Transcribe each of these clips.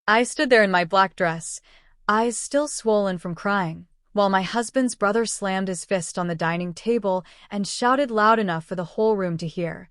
I stood there in my black dress, eyes still swollen from crying, while my husband's brother slammed his fist on the dining table and shouted loud enough for the whole room to hear.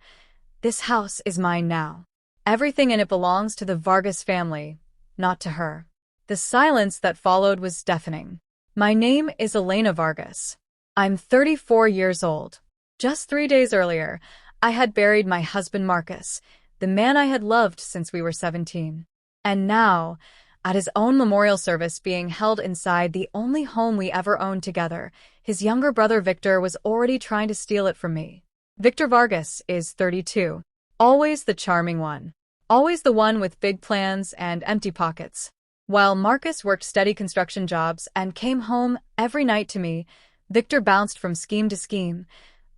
This house is mine now. Everything in it belongs to the Vargas family, not to her. The silence that followed was deafening. My name is Elena Vargas. I'm 34 years old. Just 3 days earlier, I had buried my husband Marcus, the man I had loved since we were 17. And now, at his own memorial service being held inside the only home we ever owned together, his younger brother Victor was already trying to steal it from me. Victor Vargas is 32. Always the charming one. Always the one with big plans and empty pockets. While Marcus worked steady construction jobs and came home every night to me, Victor bounced from scheme to scheme,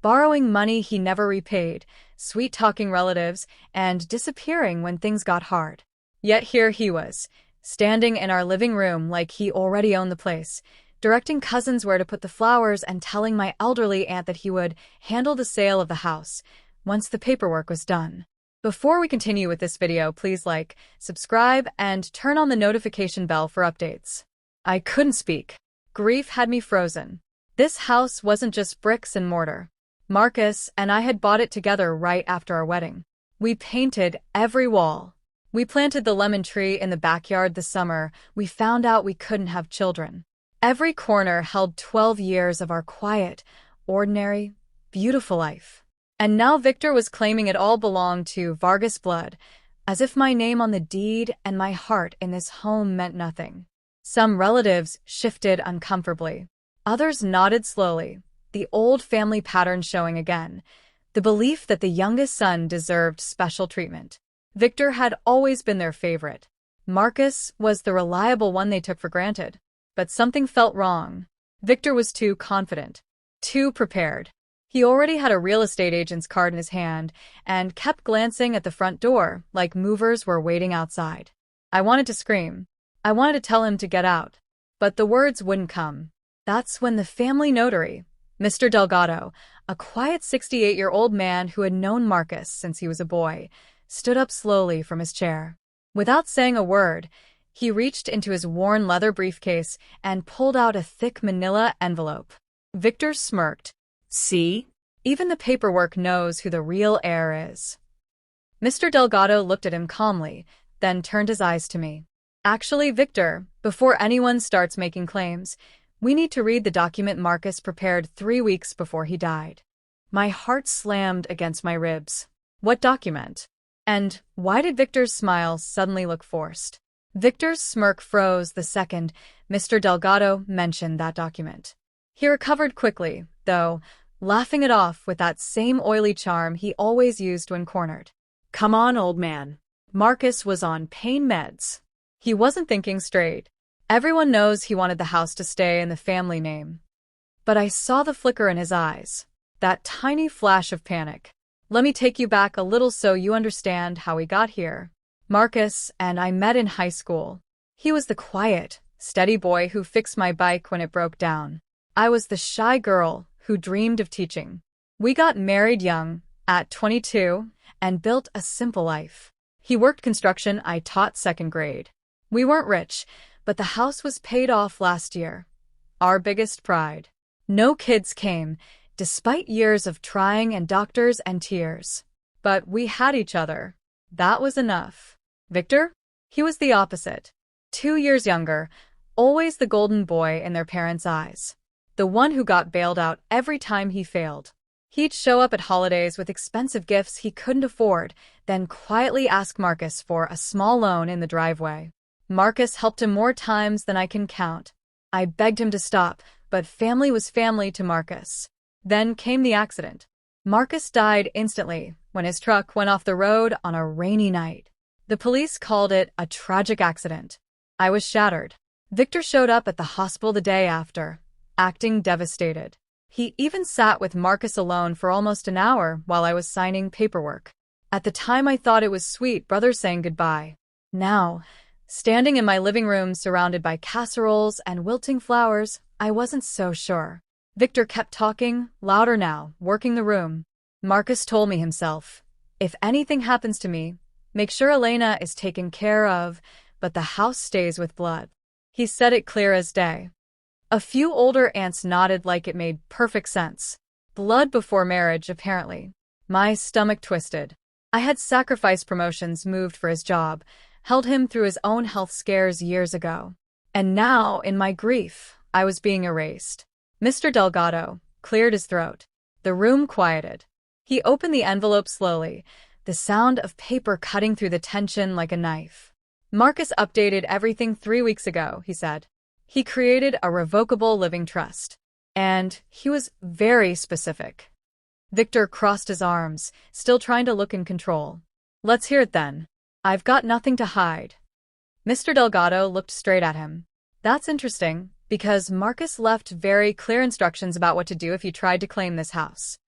borrowing money he never repaid, sweet-talking relatives, and disappearing when things got hard. Yet here he was, standing in our living room like he already owned the place, directing cousins where to put the flowers and telling my elderly aunt that he would handle the sale of the house once the paperwork was done. Before we continue with this video, please like, subscribe, and turn on the notification bell for updates. I couldn't speak. Grief had me frozen. This house wasn't just bricks and mortar. Marcus and I had bought it together right after our wedding. We painted every wall. We planted the lemon tree in the backyard the summer we found out we couldn't have children. Every corner held 12 years of our quiet, ordinary, beautiful life. And now Victor was claiming it all belonged to Vargas blood, as if my name on the deed and my heart in this home meant nothing. Some relatives shifted uncomfortably. Others nodded slowly, the old family pattern showing again, the belief that the youngest son deserved special treatment. Victor had always been their favorite. Marcus was the reliable one they took for granted. But something felt wrong. Victor was too confident, too prepared. He already had a real estate agent's card in his hand and kept glancing at the front door like movers were waiting outside. I wanted to scream. I wanted to tell him to get out. But the words wouldn't come. That's when the family notary, Mr. Delgado, a quiet 68-year-old man who had known Marcus since he was a boy, stood up slowly from his chair. Without saying a word, he reached into his worn leather briefcase and pulled out a thick manila envelope. Victor smirked. See? Even the paperwork knows who the real heir is. Mr. Delgado looked at him calmly, then turned his eyes to me. Actually, Victor, before anyone starts making claims, we need to read the document Marcus prepared 3 weeks before he died. My heart slammed against my ribs. What document? And why did Victor's smile suddenly look forced? Victor's smirk froze the second Mr. Delgado mentioned that document. He recovered quickly, though, laughing it off with that same oily charm he always used when cornered. Come on, old man. Marcus was on pain meds. He wasn't thinking straight. Everyone knows he wanted the house to stay in the family name. But I saw the flicker in his eyes, that tiny flash of panic. Let me take you back a little so you understand how we got here. Marcus and I met in high school. He was the quiet, steady boy who fixed my bike when it broke down. I was the shy girl who dreamed of teaching. We got married young, at 22, and built a simple life. He worked construction, I taught second grade. We weren't rich, but the house was paid off last year. Our biggest pride. No kids came, despite years of trying and doctors and tears. But we had each other. That was enough. Victor? He was the opposite. 2 years younger, always the golden boy in their parents' eyes. The one who got bailed out every time he failed. He'd show up at holidays with expensive gifts he couldn't afford, then quietly ask Marcus for a small loan in the driveway. Marcus helped him more times than I can count. I begged him to stop, but family was family to Marcus. Then came the accident. Marcus died instantly when his truck went off the road on a rainy night. The police called it a tragic accident. I was shattered. Victor showed up at the hospital the day after, acting devastated. He even sat with Marcus alone for almost an hour while I was signing paperwork. At the time I thought it was sweet brother saying goodbye. Now, standing in my living room surrounded by casseroles and wilting flowers, I wasn't so sure. Victor kept talking, louder now, working the room. Marcus told me himself, if anything happens to me, make sure Elena is taken care of, but the house stays with blood." He said it clear as day. A few older aunts nodded like it made perfect sense. Blood before marriage, apparently. My stomach twisted. I had sacrificed promotions, moved for his job, held him through his own health scares years ago. And now, in my grief, I was being erased. Mr. Delgado cleared his throat. The room quieted. He opened the envelope slowly, the sound of paper cutting through the tension like a knife. "Marcus updated everything 3 weeks ago," he said. "He created a revocable living trust. And he was very specific." Victor crossed his arms, still trying to look in control. "Let's hear it then. I've got nothing to hide." Mr. Delgado looked straight at him. "That's interesting, because Marcus left very clear instructions about what to do if you tried to claim this house."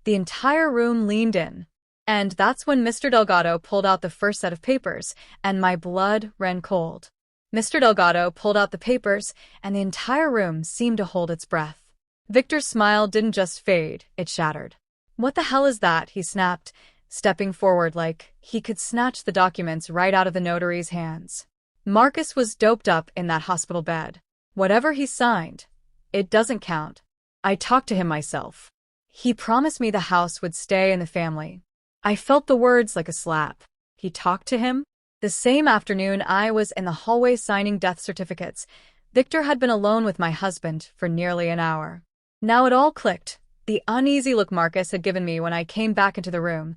The entire room leaned in. And that's when Mr. Delgado pulled out the first set of papers, and my blood ran cold. Mr. Delgado pulled out the papers, and the entire room seemed to hold its breath. Victor's smile didn't just fade, it shattered. "What the hell is that?" he snapped, stepping forward like he could snatch the documents right out of the notary's hands. "Marcus was doped up in that hospital bed. Whatever he signed, it doesn't count. I talked to him myself. He promised me the house would stay in the family." I felt the words like a slap. He talked to him? The same afternoon I was in the hallway signing death certificates. Victor had been alone with my husband for nearly an hour. Now it all clicked. The uneasy look Marcus had given me when I came back into the room.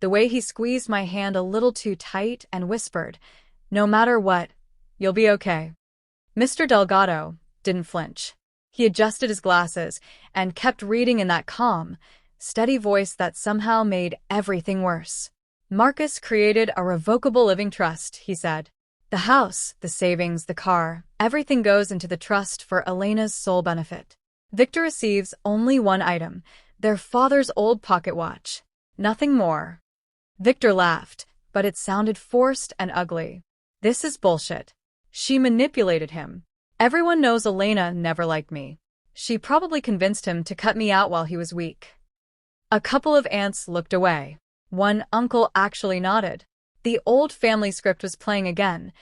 The way he squeezed my hand a little too tight and whispered, "No matter what, you'll be okay." Mr. Delgado didn't flinch. He adjusted his glasses and kept reading in that calm, steady voice that somehow made everything worse. "Marcus created a revocable living trust," he said. "The house, the savings, the car, everything goes into the trust for Elena's sole benefit. Victor receives only one item, their father's old pocket watch. Nothing more." Victor laughed, but it sounded forced and ugly. "This is bullshit. She manipulated him. Everyone knows Elena never liked me. She probably convinced him to cut me out while he was weak." A couple of aunts looked away. One uncle actually nodded. The old family script was playing again,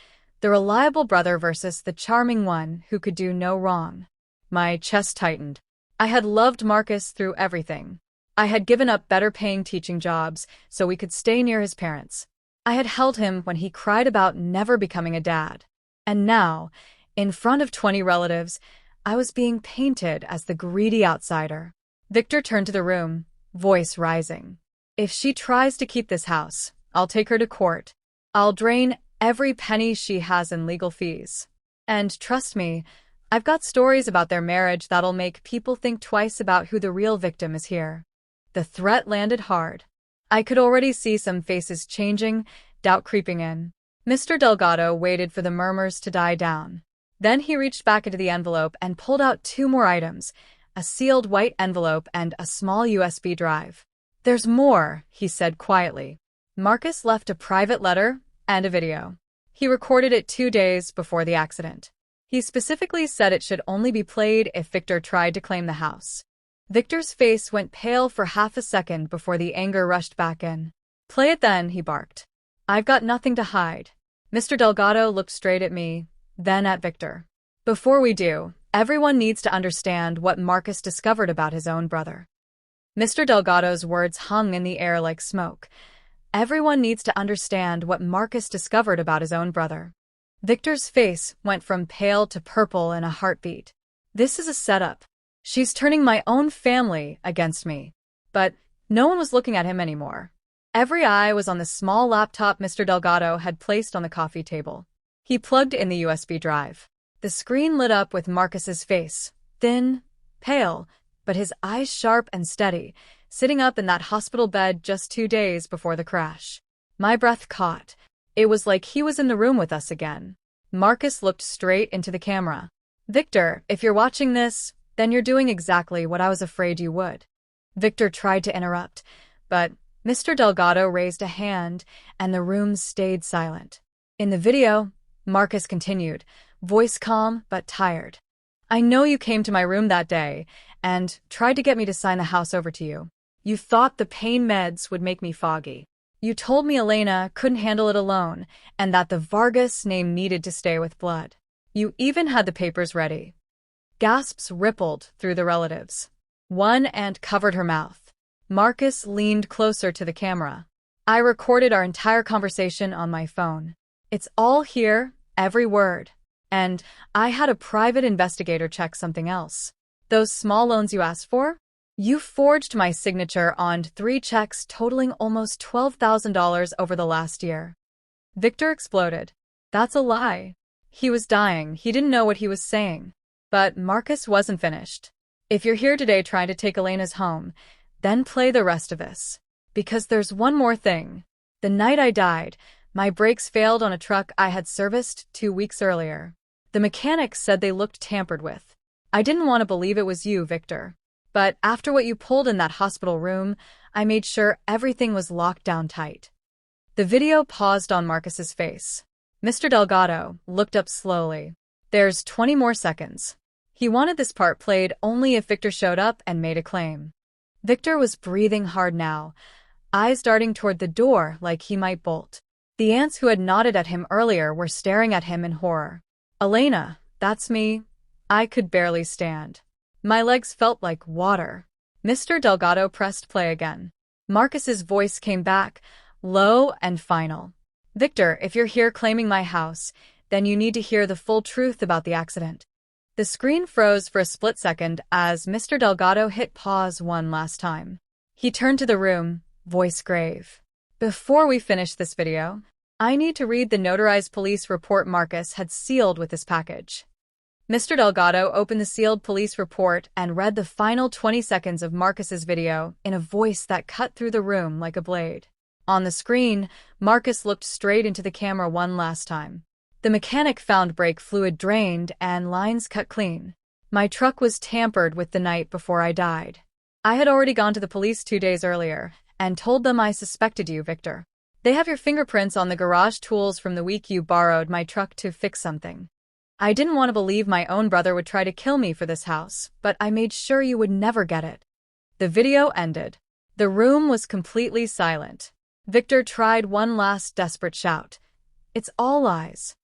the reliable brother versus the charming one who could do no wrong. My chest tightened. I had loved Marcus through everything. I had given up better-paying teaching jobs so we could stay near his parents. I had held him when he cried about never becoming a dad. And now, in front of 20 relatives, I was being painted as the greedy outsider. Victor turned to the room, voice rising. "If she tries to keep this house, I'll take her to court. I'll drain every penny she has in legal fees. And trust me, I've got stories about their marriage that'll make people think twice about who the real victim is here." The threat landed hard. I could already see some faces changing, doubt creeping in. Mr. Delgado waited for the murmurs to die down. Then he reached back into the envelope and pulled out 2 more items, a sealed white envelope and a small USB drive. "There's more," he said quietly. "Marcus left a private letter and a video. He recorded it 2 days before the accident. He specifically said it should only be played if Victor tried to claim the house." Victor's face went pale for half a second before the anger rushed back in. "Play it then," he barked. "I've got nothing to hide." Mr. Delgado looked straight at me, then at Victor. "Before we do, everyone needs to understand what Marcus discovered about his own brother." Mr. Delgado's words hung in the air like smoke. Everyone needs to understand what Marcus discovered about his own brother. Victor's face went from pale to purple in a heartbeat. "This is a setup. She's turning my own family against me." But no one was looking at him anymore. Every eye was on the small laptop Mr. Delgado had placed on the coffee table. He plugged in the USB drive. The screen lit up with Marcus's face, thin, pale, but his eyes sharp and steady, sitting up in that hospital bed just 2 days before the crash. My breath caught. It was like he was in the room with us again. Marcus looked straight into the camera. "Victor, if you're watching this, then you're doing exactly what I was afraid you would." Victor tried to interrupt, but Mr. Delgado raised a hand, and the room stayed silent. In the video, Marcus continued, voice calm but tired. "I know you came to my room that day and tried to get me to sign the house over to you. You thought the pain meds would make me foggy. You told me Elena couldn't handle it alone, and that the Vargas name needed to stay with blood. You even had the papers ready. Gasps rippled through the relatives. One aunt covered her mouth. Marcus leaned closer to the camera. I recorded our entire conversation on my phone. It's all here, every word. And I had a private investigator check something else. Those small loans you asked for? You forged my signature on 3 checks totaling almost $12,000 over the last year. Victor exploded. That's a lie. He was dying. He didn't know what he was saying. But Marcus wasn't finished. If you're here today trying to take Elena's home, then play the rest of this. Because there's one more thing. The night I died, my brakes failed on a truck I had serviced 2 weeks earlier. The mechanic said they looked tampered with. I didn't want to believe it was you, Victor. But after what you pulled in that hospital room, I made sure everything was locked down tight. The video paused on Marcus's face. Mr. Delgado looked up slowly. There's 20 more seconds. He wanted this part played only if Victor showed up and made a claim. Victor was breathing hard now, eyes darting toward the door like he might bolt. The aunts who had nodded at him earlier were staring at him in horror. Elena, that's me. I could barely stand. My legs felt like water. Mr. Delgado pressed play again. Marcus's voice came back, low and final. Victor, if you're here claiming my house, then you need to hear the full truth about the accident. The screen froze for a split second as Mr. Delgado hit pause one last time. He turned to the room, voice grave. Before we finish this video, I need to read the notarized police report Marcus had sealed with this package. Mr. Delgado opened the sealed police report and read the final 20 seconds of Marcus's video in a voice that cut through the room like a blade. On the screen, Marcus looked straight into the camera one last time. The mechanic found brake fluid drained and lines cut clean. My truck was tampered with the night before I died. I had already gone to the police 2 days earlier and told them I suspected you, Victor. They have your fingerprints on the garage tools from the week you borrowed my truck to fix something. I didn't want to believe my own brother would try to kill me for this house, but I made sure you would never get it. The video ended. The room was completely silent. Victor tried one last desperate shout. It's all lies.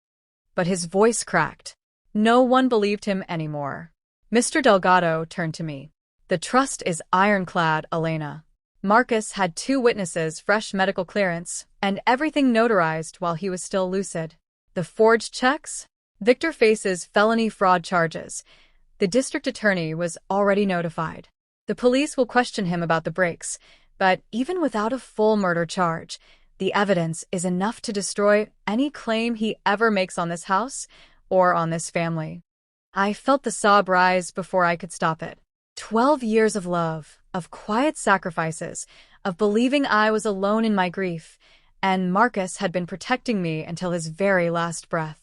But his voice cracked. No one believed him anymore. Mr. Delgado turned to me. The trust is ironclad, Elena. Marcus had 2 witnesses, fresh medical clearance, and everything notarized while he was still lucid. The forged checks? Victor faces felony fraud charges. The district attorney was already notified. The police will question him about the brakes, but even without a full murder charge, the evidence is enough to destroy any claim he ever makes on this house or on this family. I felt the sob rise before I could stop it. 12 years of love, of quiet sacrifices, of believing I was alone in my grief, and Marcus had been protecting me until his very last breath.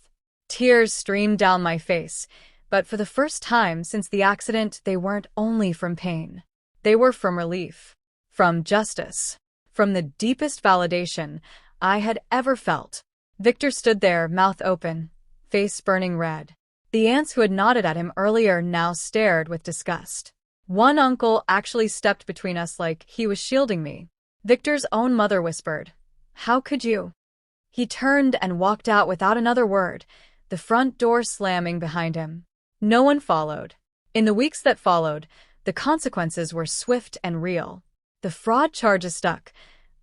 Tears streamed down my face, but for the first time since the accident, they weren't only from pain. They were from relief, from justice, from the deepest validation I had ever felt. Victor stood there, mouth open, face burning red. The aunts who had nodded at him earlier now stared with disgust. One uncle actually stepped between us like he was shielding me. Victor's own mother whispered, "How could you?" He turned and walked out without another word, the front door slamming behind him. No one followed. In the weeks that followed, the consequences were swift and real. The fraud charges stuck.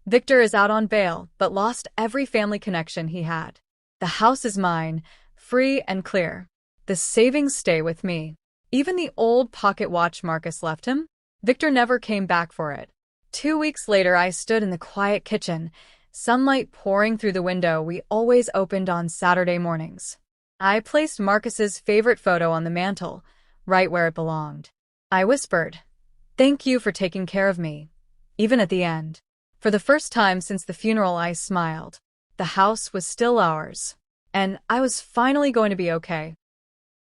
Victor is out on bail, but lost every family connection he had. The house is mine, free and clear. The savings stay with me. Even the old pocket watch Marcus left him, Victor never came back for it. 2 weeks later, I stood in the quiet kitchen, sunlight pouring through the window we always opened on Saturday mornings. I placed Marcus's favorite photo on the mantel, right where it belonged. I whispered, "Thank you for taking care of me." Even at the end. For the first time since the funeral, I smiled. The house was still ours. And I was finally going to be okay.